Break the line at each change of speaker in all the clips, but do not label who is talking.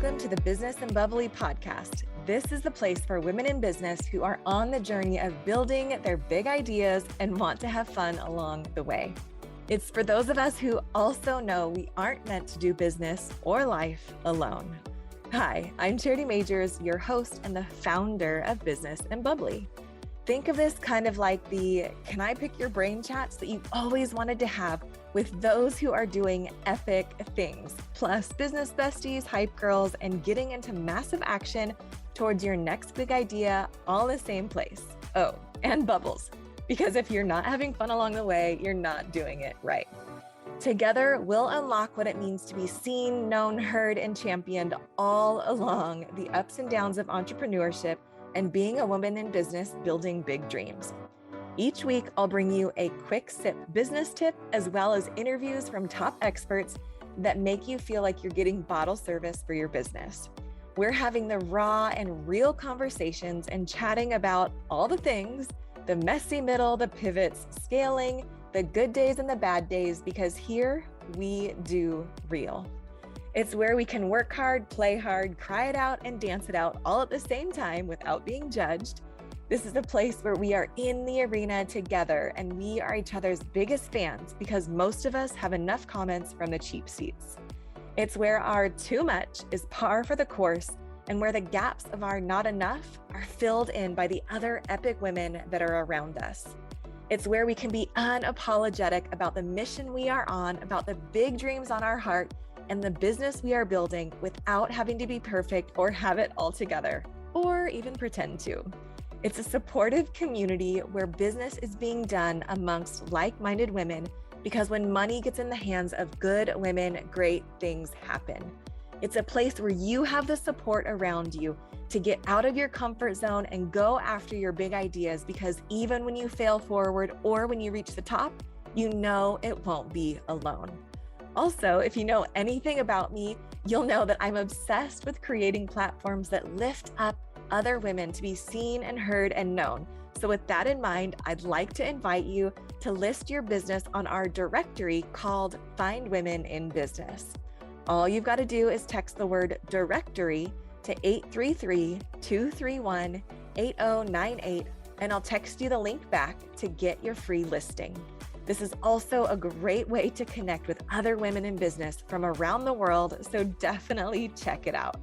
Welcome to the Business and Bubbly podcast. This is the place for women in business who are on the journey of building their big ideas and want to have fun along the way. It's for those of us who also know we aren't meant to do business or life alone. Hi, I'm Charity Majors, your host and the founder of Business and Bubbly. Think of this kind of like the can I pick your brain chats that you've always wanted to have with those who are doing epic things, plus business besties, hype girls, and getting into massive action towards your next big idea all in the same place. Oh, and bubbles, because if you're not having fun along the way, you're not doing it right. Together, we'll unlock what it means to be seen, known, heard, and championed all along the ups and downs of entrepreneurship and being a woman in business building big dreams. Each week, I'll bring you a quick sip business tip, as well as interviews from top experts that make you feel like you're getting bottle service for your business. We're having the raw and real conversations and chatting about all the things, the messy middle, the pivots, scaling, the good days and the bad days, because here we do real. It's where we can work hard, play hard, cry it out, and dance it out all at the same time without being judged. This is a place where we are in the arena together and we are each other's biggest fans because most of us have enough comments from the cheap seats. It's where our too much is par for the course and where the gaps of our not enough are filled in by the other epic women that are around us. It's where we can be unapologetic about the mission we are on, about the big dreams on our heart, and the business we are building without having to be perfect or have it all together, or even pretend to. It's a supportive community where business is being done amongst like-minded women, because when money gets in the hands of good women, great things happen. It's a place where you have the support around you to get out of your comfort zone and go after your big ideas, because even when you fail forward or when you reach the top, you know it won't be alone. Also, if you know anything about me, you'll know that I'm obsessed with creating platforms that lift up other women to be seen and heard and known. So with that in mind, I'd like to invite you to list your business on our directory called Find Women in Business. All you've got to do is text the word directory to 833-231-8098, and I'll text you the link back to get your free listing. This is also a great way to connect with other women in business from around the world, so definitely check it out.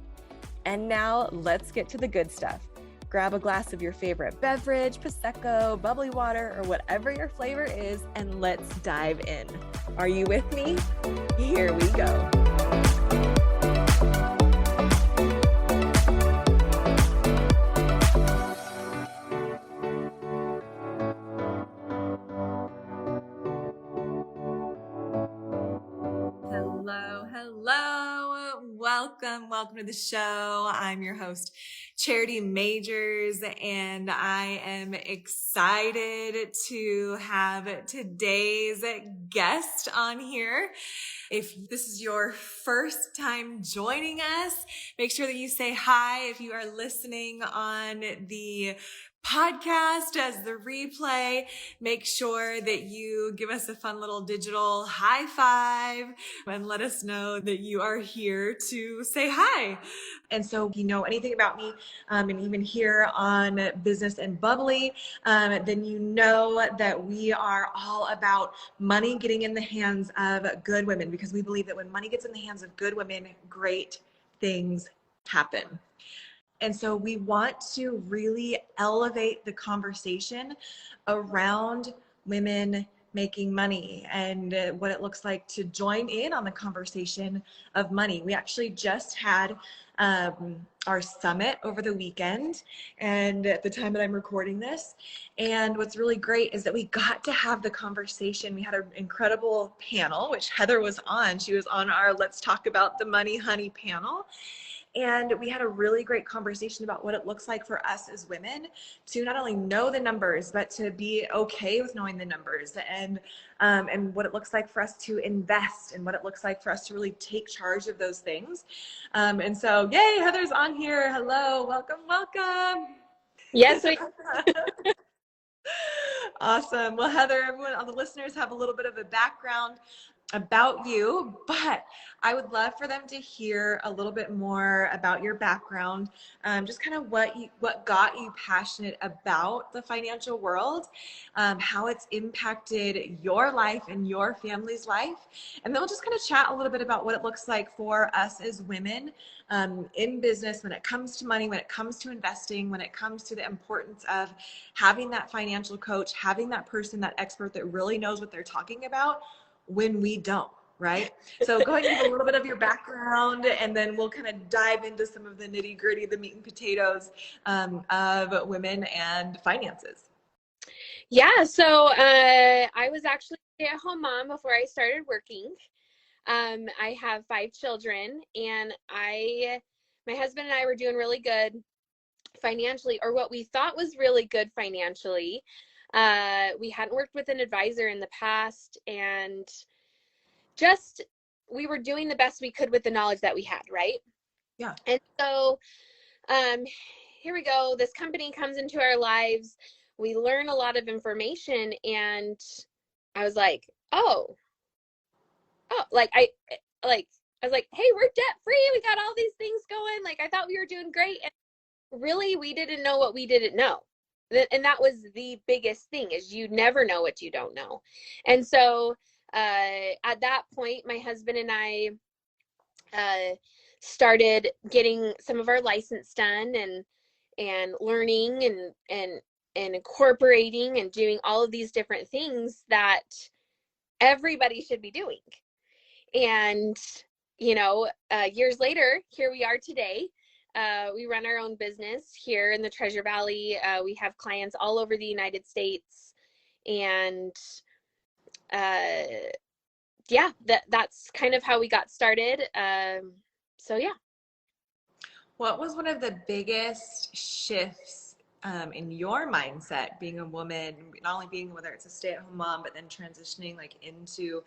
And now let's get to the good stuff. Grab a glass of your favorite beverage, Prosecco, bubbly water, or whatever your flavor is, and let's dive in. Are you with me? Here we go. Hello. Welcome to the show. I'm your host, Charity Majors, and I am excited to have today's guest on here. If this is your first time joining us, make sure that you say hi. If you are listening on the podcast as the replay, make sure that you give us a fun little digital high five and let us know that you are here to say hi. And so if you know anything about me, and even here on Business and Bubbly, then you know that we are all about money getting in the hands of good women, because we believe that when money gets in the hands of good women, great things happen. And so we want to really elevate the conversation around women making money and what it looks like to join in on the conversation of money. We actually just had our summit over the weekend, and at the time that I'm recording this. And what's really great is that we got to have the conversation. We had an incredible panel, which Heather was on. She was on our Let's Talk About the Money Honey panel. And we had a really great conversation about what it looks like for us as women to not only know the numbers, but to be okay with knowing the numbers, and what it looks like for us to invest, and what it looks like for us to really take charge of those things. And so, yay, Heather's on here. Hello, welcome.
Yes.
Awesome. Well, Heather, everyone, all the listeners have a little bit of a background about you, but I would love for them to hear a little bit more about your background, just kind of what got you passionate about the financial world, how it's impacted your life and your family's life, and then we'll just kind of chat a little bit about what it looks like for us as women in business when it comes to money, when it comes to investing, when it comes to the importance of having that financial coach, having that person, that expert that really knows what they're talking about when we don't, right? So go ahead and give a little bit of your background, and then we'll kind of dive into some of the nitty gritty, the meat and potatoes of women and finances.
Yeah, so I was actually a stay-at-home mom before I started working. I have 5 children, and my husband and I were doing really good financially, or what we thought was really good financially. We hadn't worked with an advisor in the past, and just we were doing the best we could with the knowledge that we had, right?
Yeah.
And so um, here we go. This company comes into our lives. We learn a lot of information, and I was like, oh, I was like, hey, we're debt free. We got all these things going. Like, I thought we were doing great. And really, we didn't know what we didn't know. And that was the biggest thing, is you never know what you don't know. And so at that point, my husband and I started getting some of our license done, and learning and incorporating and doing all of these different things that everybody should be doing. And years later, here we are today. We run our own business here in the Treasure Valley. We have clients all over the United States, and yeah, that's kind of how we got started. So yeah.
What was one of the biggest shifts in your mindset, being a woman, not only being, whether it's a stay-at-home mom, but then transitioning like into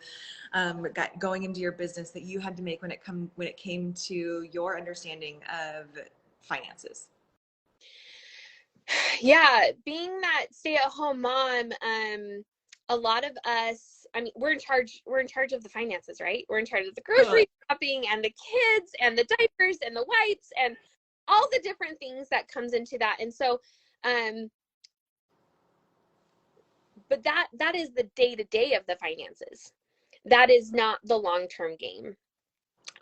going into your business, that you had to make when it came to your understanding of finances?
Yeah, being that stay-at-home mom, a lot of us, I mean, we're in charge of the finances, right? We're in charge of the grocery shopping and the kids and the diapers and the wipes and all the different things that comes into that. And so, but that is the day-to-day of the finances. That is not the long-term game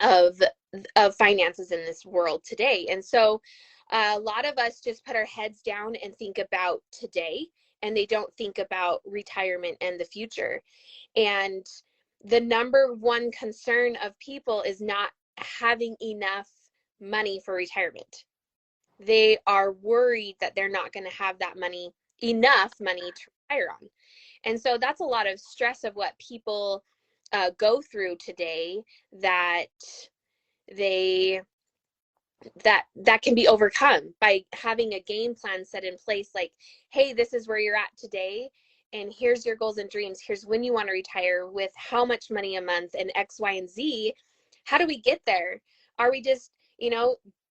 of finances in this world today. And so a lot of us just put our heads down and think about today, and they don't think about retirement and the future. And the number one concern of people is not having enough money for retirement. They are worried that they're not going to have that money, enough money to retire on. And so that's a lot of stress of what people go through today, that they that can be overcome by having a game plan set in place. Like, hey, this is where you're at today, and here's your goals and dreams. Here's when you want to retire, with how much money a month, and X, Y, and Z. How do we get there? Are we just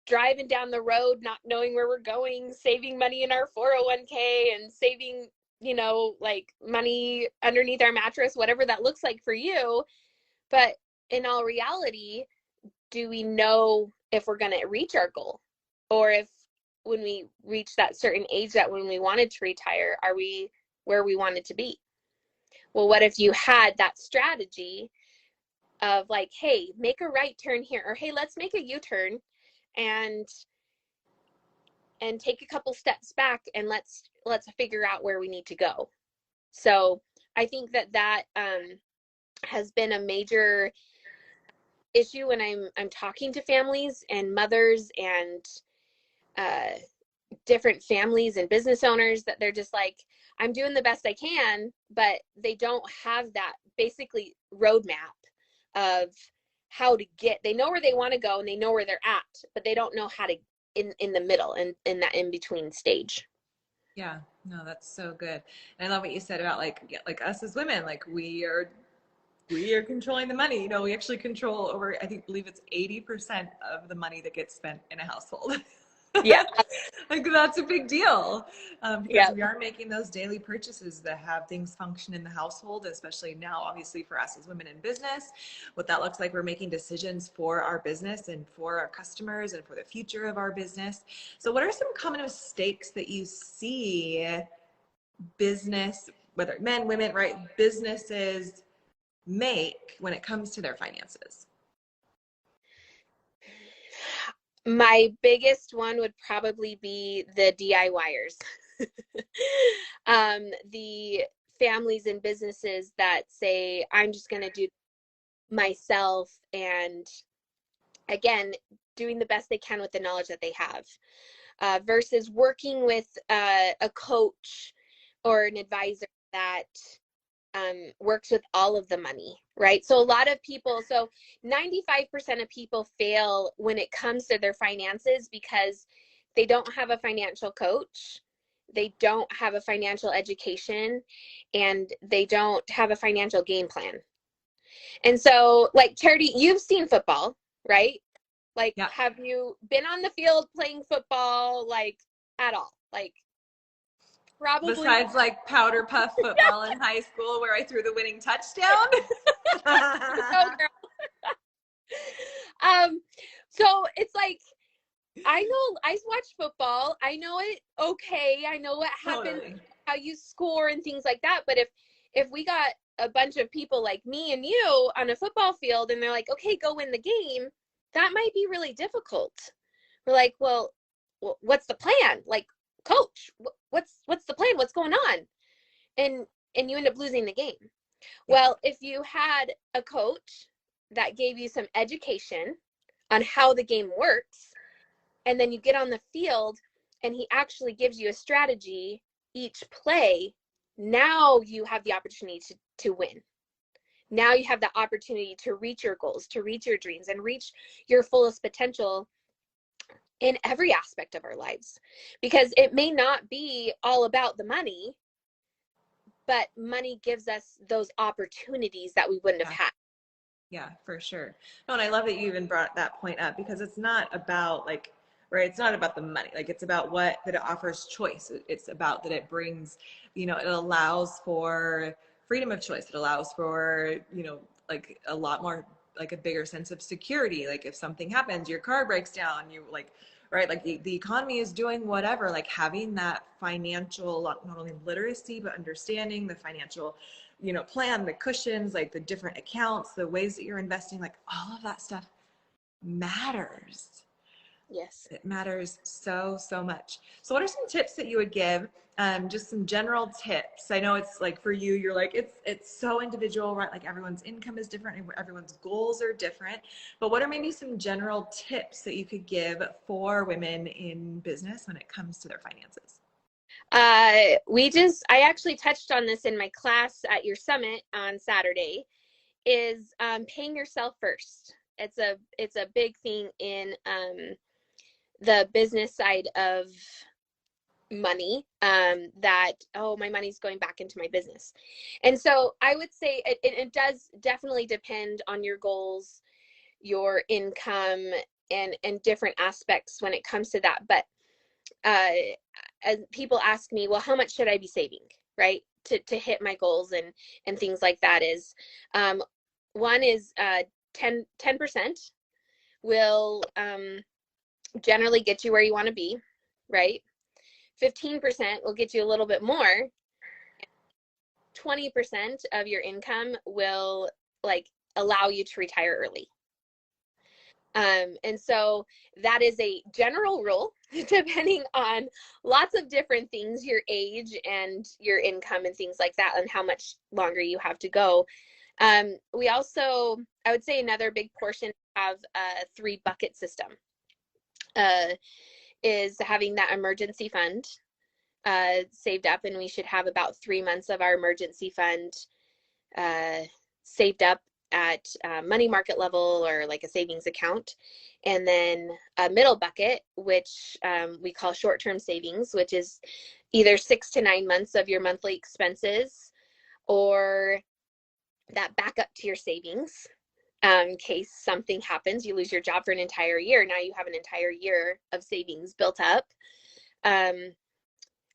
driving down the road not knowing where we're going, saving money in our 401k and saving like money underneath our mattress, whatever that looks like for you? But in all reality, do we know if we're going to reach our goal? Or if when we reach that certain age, that when we wanted to retire, are we where we wanted to be? Well, what if you had that strategy of like, hey, make a right turn here, or hey, let's make a U-turn and take a couple steps back, and let's figure out where we need to go. So I think that has been a major issue when I'm talking to families and mothers and different families and business owners, that they're just like, I'm doing the best I can, but they don't have that basically roadmap of how to get. They know where they want to go and they know where they're at, but they don't know how to in the middle and in that in between stage.
Yeah, no, that's so good. And I love what you said about like us as women, like we are controlling the money. We actually control over, believe it's 80% of the money that gets spent in a household.
Yeah.
Like that's a big deal, because
Yeah.
we are making those daily purchases that have things function in the household, especially now, obviously for us as women in business, what that looks like. We're making decisions for our business and for our customers and for the future of our business. So what are some common mistakes that you see business, whether men, women, right, businesses make when it comes to their finances?
My biggest one would probably be the DIYers. The families and businesses that say, I'm just going to do myself, and again, doing the best they can with the knowledge that they have, versus working with a coach or an advisor that works with all of the money, right? So a lot of people, so 95% of people fail when it comes to their finances because they don't have a financial coach, they don't have a financial education, and they don't have a financial game plan. And so, like, Charity, you've seen football, right? Like,
Yeah.
have you been on the field playing football, like, at all? Like, probably.
Besides like powder puff football in high school where I threw the winning touchdown.
Go, girl. So it's like, I know I watch football. I know it okay. I know what happens,
Totally.
how you score and things like that. But if we got a bunch of people like me and you on a football field and they're like, okay, go win the game, that might be really difficult. We're like, well, what's the plan? Like, coach, what's the plan? What's going on? And you end up losing the game. Well, if you had a coach that gave you some education on how the game works, and then you get on the field and he actually gives you a strategy each play, now you have the opportunity to win. Now you have the opportunity to reach your goals, to reach your dreams, and reach your fullest potential in every aspect of our lives. Because it may not be all about the money, but money gives us those opportunities that we wouldn't have had.
Yeah, for sure. No, and I love that you even brought that point up, because it's not about like, right, it's not about the money. Like it's about that it offers choice. It's about that it brings, it allows for freedom of choice. It allows for, like a lot more, like a bigger sense of security. Like if something happens, your car breaks down, you like, right, like the economy is doing whatever, like having that financial, not only literacy, but understanding the financial plan, the cushions, like the different accounts, the ways that you're investing, like all of that stuff matters.
Yes.
It matters so, so much. So what are some tips that you would give? Just some general tips. I know it's like for you, you're like, it's so individual, right? Like everyone's income is different and everyone's goals are different. But what are maybe some general tips that you could give for women in business when it comes to their finances?
I actually touched on this in my class at your summit on Saturday, is paying yourself first. It's a big thing in the business side of money, that, oh, my money's going back into my business. And so I would say it does definitely depend on your goals, your income, and different aspects when it comes to that. But as people ask me, well, how much should I be saving, right, to hit my goals and things like that, is one is 10% will generally get you where you want to be, right? 15% will get you a little bit more. 20% of your income will like allow you to retire early. And so that is a general rule, depending on lots of different things, your age and your income and things like that, and how much longer you have to go. We also, I would say another big portion of a 3-bucket system is having that emergency fund saved up, and we should have about 3 months of our emergency fund saved up at money market level or like a savings account. And then a middle bucket, which we call short-term savings, which is either 6 to 9 months of your monthly expenses, or that backup to your savings. in case something happens, you lose your job for an entire year. Now you have an entire year of savings built up.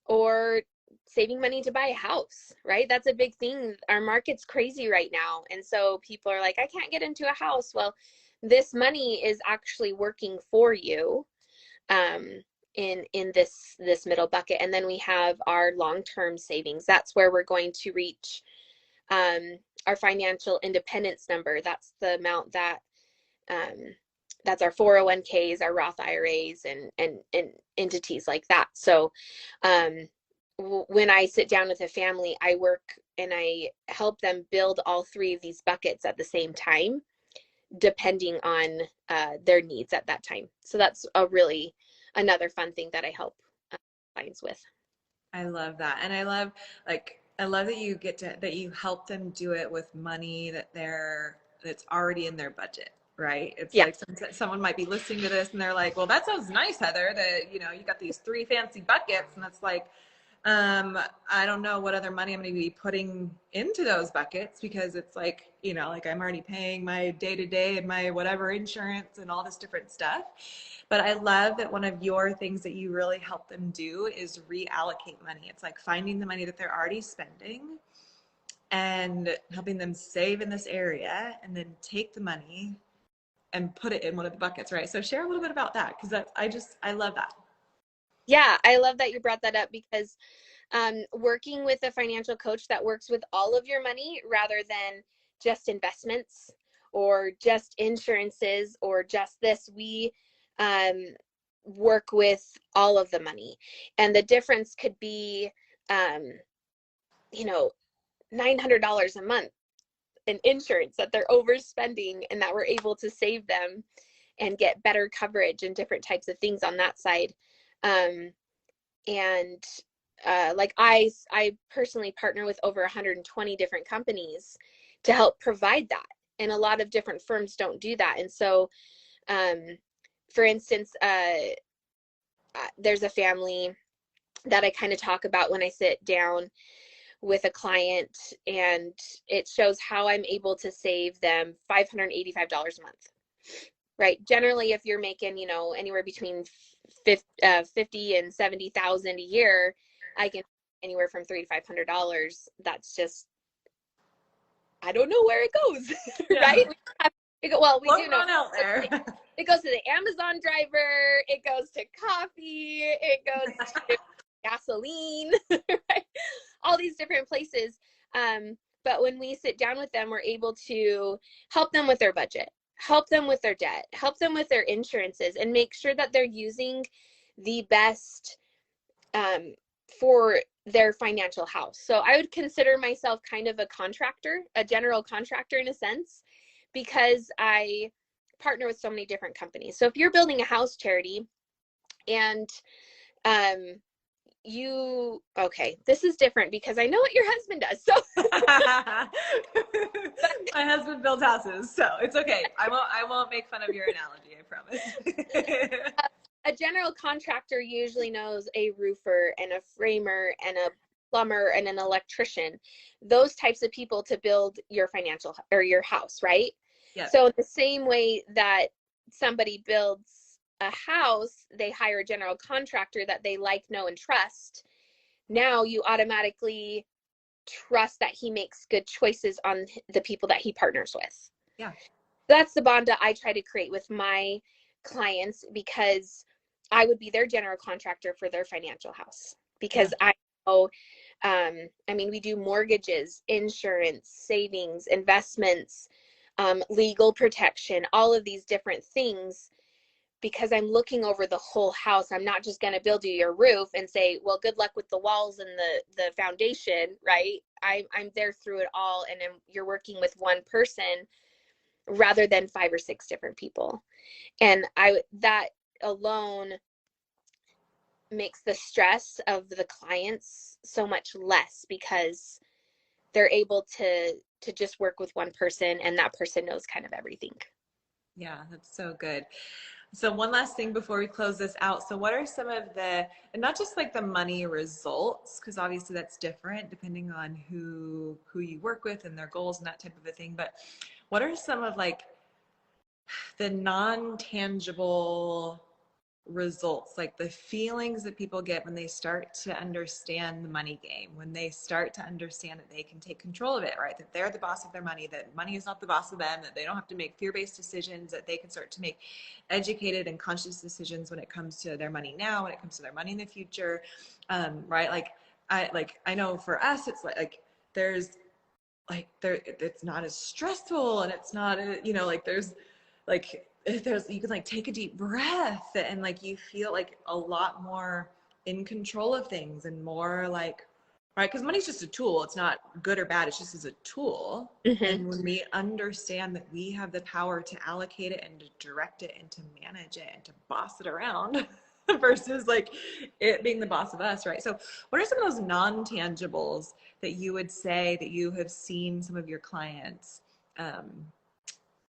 Or saving money to buy a house, right? That's a big thing. Our market's crazy right now. And so people are like, I can't get into a house. Well, this money is actually working for you in this middle bucket. And then we have our long-term savings. That's where we're going to reach our financial independence number. That's the amount that that's our 401ks, our Roth IRAs, and entities like that. So when I sit down with a family, I work and I help them build all three of these buckets at the same time, depending on their needs at that time. So that's another fun thing that I help clients with.
I love that. And I love that you help them do it with money that's already in their budget, right? It's like someone might be listening to this and they're like, well, that sounds nice, Heather, that, you got these 3 fancy buckets. And it's like, I don't know what other money I'm going to be putting into those buckets, because it's like, like I'm already paying my day-to-day and my whatever insurance and all this different stuff. But I love that one of your things that you really help them do is reallocate money. It's like finding the money that they're already spending and helping them save in this area, and then take the money and put it in one of the buckets, right? So share a little bit about that, because I love that.
Yeah, I love that you brought that up, because working with a financial coach that works with all of your money rather than just investments or just insurances or just this, we work with all of the money. And the difference could be, $900 a month in insurance that they're overspending, and that we're able to save them and get better coverage and different types of things on that side. Like I personally partner with over 120 different companies to help provide that. And a lot of different firms don't do that. And so, for instance, there's a family that I kind of talk about when I sit down with a client, and it shows how I'm able to save them $585 a month. Right. Generally, if you're making, anywhere between 50 and 70,000 a year, I can anywhere from $300 to $500. That's just, I don't know where it goes. Right? We do know
out there.
It goes to the Amazon driver. It goes to coffee. It goes to gasoline. Right? All these different places. But when we sit down with them, we're able to help them with their budget, help them with their debt, help them with their insurances, and make sure that they're using the best for their financial house. So I would consider myself kind of a contractor, a general contractor in a sense, because I partner with so many different companies. So if you're building a house, Charity, and this is different because I know what your husband does. So
my husband builds houses, so it's okay. I won't make fun of your analogy, I promise.
A general contractor usually knows a roofer and a framer and a plumber and an electrician, those types of people to build your financial or your house, right? Yeah. So in the same way that somebody builds a house, they hire a general contractor that they like, know, and trust. Now you automatically trust that he makes good choices on the people that he partners with. Yeah. That's the bond that I try to create with my clients, because I would be their general contractor for their financial house, because I know, we do mortgages, insurance, savings, investments, legal protection, all of these different things, because I'm looking over the whole house. I'm not just going to build you your roof and say, well, good luck with the walls and the foundation, right? I'm there through it all. And you're working with one person rather than 5 or 6 different people. And that alone makes the stress of the clients so much less, because they're able to just work with one person, and that person knows kind of everything.
Yeah, that's so good. So one last thing before we close this out. So what are some of and not just like the money results, because obviously that's different depending on who you work with and their goals and that type of a thing, but what are some of like the non-tangible results, like the feelings that people get when they start to understand the money game, when they start to understand that they can take control of it, right? That they're the boss of their money, that money is not the boss of them, that they don't have to make fear-based decisions, that they can start to make educated and conscious decisions when it comes to their money now, when it comes to their money in the future, right? I know for us, it's it's not as stressful, and it's not, you can like take a deep breath, and like you feel like a lot more in control of things, and more like, right, because money's just a tool. It's not good or bad, it's just as a tool.
Mm-hmm.
And when we understand that we have the power to allocate it and to direct it and to manage it and to boss it around versus like it being the boss of us, right? So what are some of those non-tangibles that you would say that you have seen some of your clients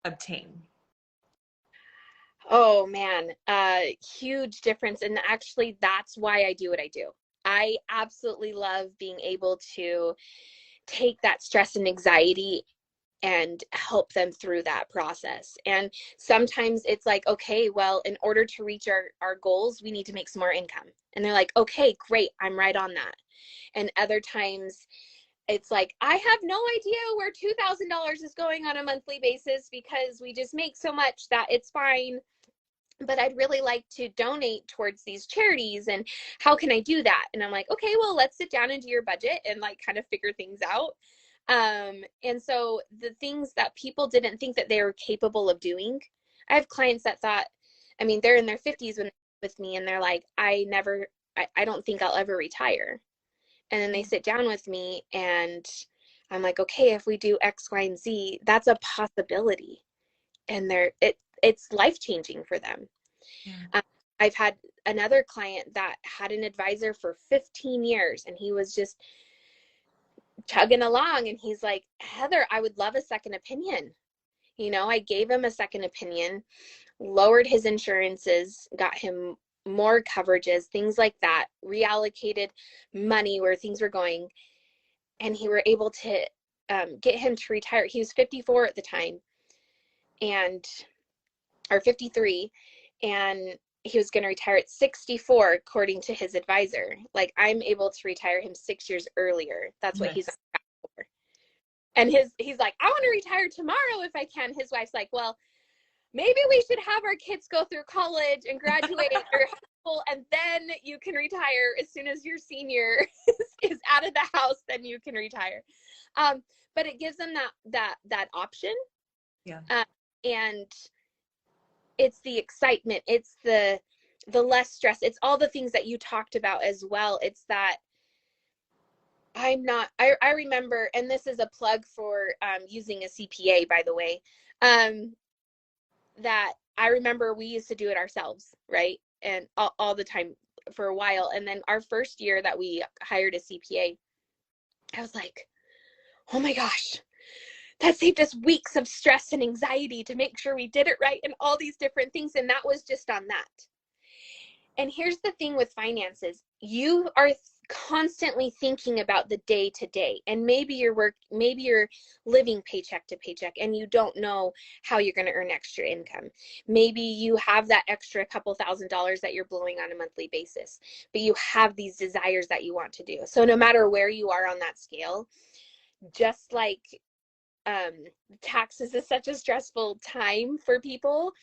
obtain?
Oh man, huge difference. And actually, that's why I do what I do. I absolutely love being able to take that stress and anxiety and help them through that process. And sometimes it's like, okay, well, in order to reach our goals, we need to make some more income. And they're like, okay, great, I'm right on that. And other times it's like, I have no idea where $2,000 is going on a monthly basis because we just make so much that it's fine, but I'd really like to donate towards these charities, and how can I do that? And I'm like, okay, well, let's sit down and do your budget and like kind of figure things out. And so the things that people didn't think that they were capable of doing, I have clients that thought, I mean, they're in their 50s with me, and they're like, I don't think I'll ever retire. And then they sit down with me and I'm like, okay, if we do X, Y, and Z, that's a possibility. And it's life-changing for them.
Yeah.
I've had another client that had an advisor for 15 years, and he was just chugging along, and he's like, Heather, I would love a second opinion. I gave him a second opinion, lowered his insurances, got him more coverages, things like that, reallocated money where things were going, and he were able to get him to retire. He was 54 at the time, or 53, and he was going to retire at 64 according to his advisor. Like, I'm able to retire him 6 years earlier. That's what he's on track for. And he's like, I want to retire tomorrow if I can. His wife's like, well, maybe we should have our kids go through college and graduate or high school, and then you can retire as soon as your senior is out of the house, then you can retire. But it gives them that option.
Yeah.
And it's the excitement, it's the less stress, it's all the things that you talked about as well. It's that I remember, and this is a plug for using a CPA, by the way, that I remember we used to do it ourselves, right? And all the time for a while. And then our first year that we hired a CPA, I was like, oh my gosh, that saved us weeks of stress and anxiety to make sure we did it right and all these different things. And that was just on that. And here's the thing with finances. You are constantly thinking about the day to day, and maybe you're living paycheck to paycheck and you don't know how you're going to earn extra income. Maybe you have that extra couple $1,000s that you're blowing on a monthly basis, but you have these desires that you want to do. So no matter where you are on that scale, just like taxes is such a stressful time for people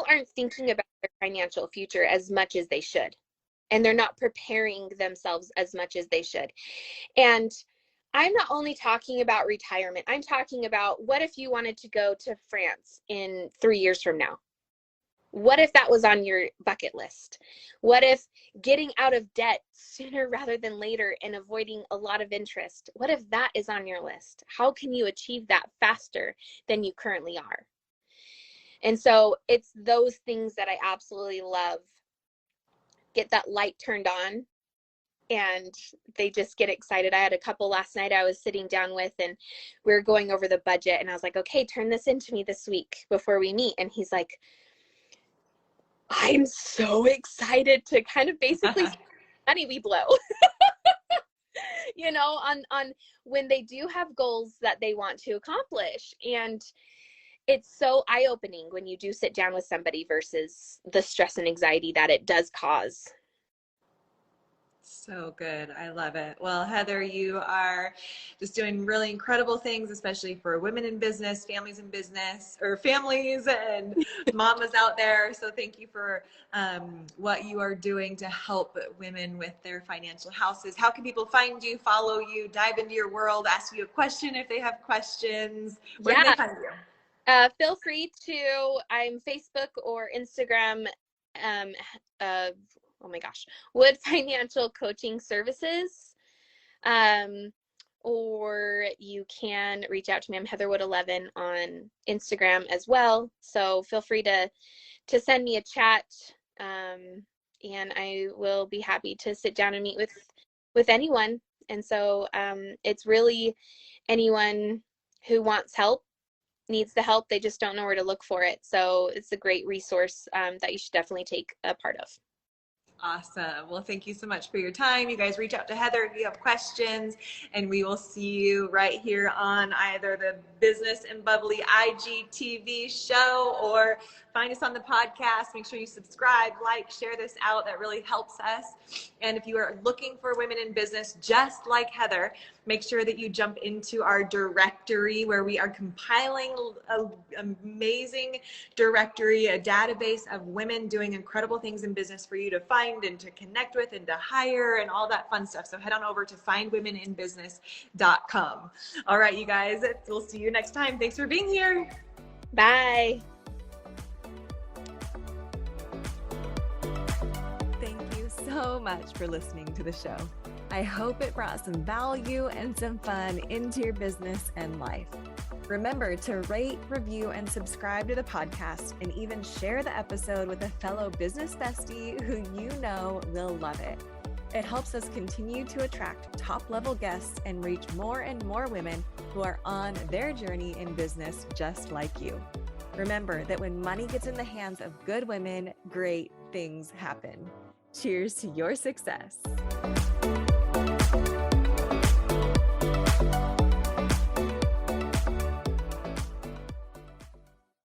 aren't thinking about their financial future as much as they should. And they're not preparing themselves as much as they should. And I'm not only talking about retirement. I'm talking about, what if you wanted to go to France in 3 years from now? What if that was on your bucket list? What if getting out of debt sooner rather than later and avoiding a lot of interest? What if that is on your list? How can you achieve that faster than you currently are? And so it's those things that I absolutely love. Get that light turned on and they just get excited. I had a couple last night I was sitting down with, and we were going over the budget, and I was like, okay, turn this into me this week before we meet. And he's like, I'm so excited to kind of basically see how money we blow. On when they do have goals that they want to accomplish. And it's so eye-opening when you do sit down with somebody versus the stress and anxiety that it does cause.
So good. I love it. Well, Heather, you are just doing really incredible things, especially for women in business, families in business, or families and mamas out there. So thank you for what you are doing to help women with their financial houses. How can people find you, follow you, dive into your world, ask you a question if they have questions? Where can they find you?
Feel free to, I'm Facebook or Instagram, oh my gosh, Wood Financial Coaching Services. Or you can reach out to me. I'm Heatherwood11 on Instagram as well. So feel free to send me a chat, and I will be happy to sit down and meet with anyone. And so it's really anyone who wants help, needs the help. They just don't know where to look for it. So it's a great resource that you should definitely take a part of.
Awesome. Well, thank you so much for your time. You guys reach out to Heather if you have questions, and we will see you right here on either the Business and Bubbly IGTV show or find us on the podcast. Make sure you subscribe, like, share this out. That really helps us. And if you are looking for women in business just like Heather, make sure that you jump into our directory where we are compiling an amazing directory, a database of women doing incredible things in business for you to find and to connect with and to hire and all that fun stuff. So head on over to findwomeninbusiness.com. All right, you guys, we'll see you next time. Thanks for being here.
Bye.
Thank you so much for listening to the show. I hope it brought some value and some fun into your business and life. Remember to rate, review, and subscribe to the podcast, and even share the episode with a fellow business bestie who you know will love it. It helps us continue to attract top-level guests and reach more and more women who are on their journey in business just like you. Remember that when money gets in the hands of good women, great things happen. Cheers to your success.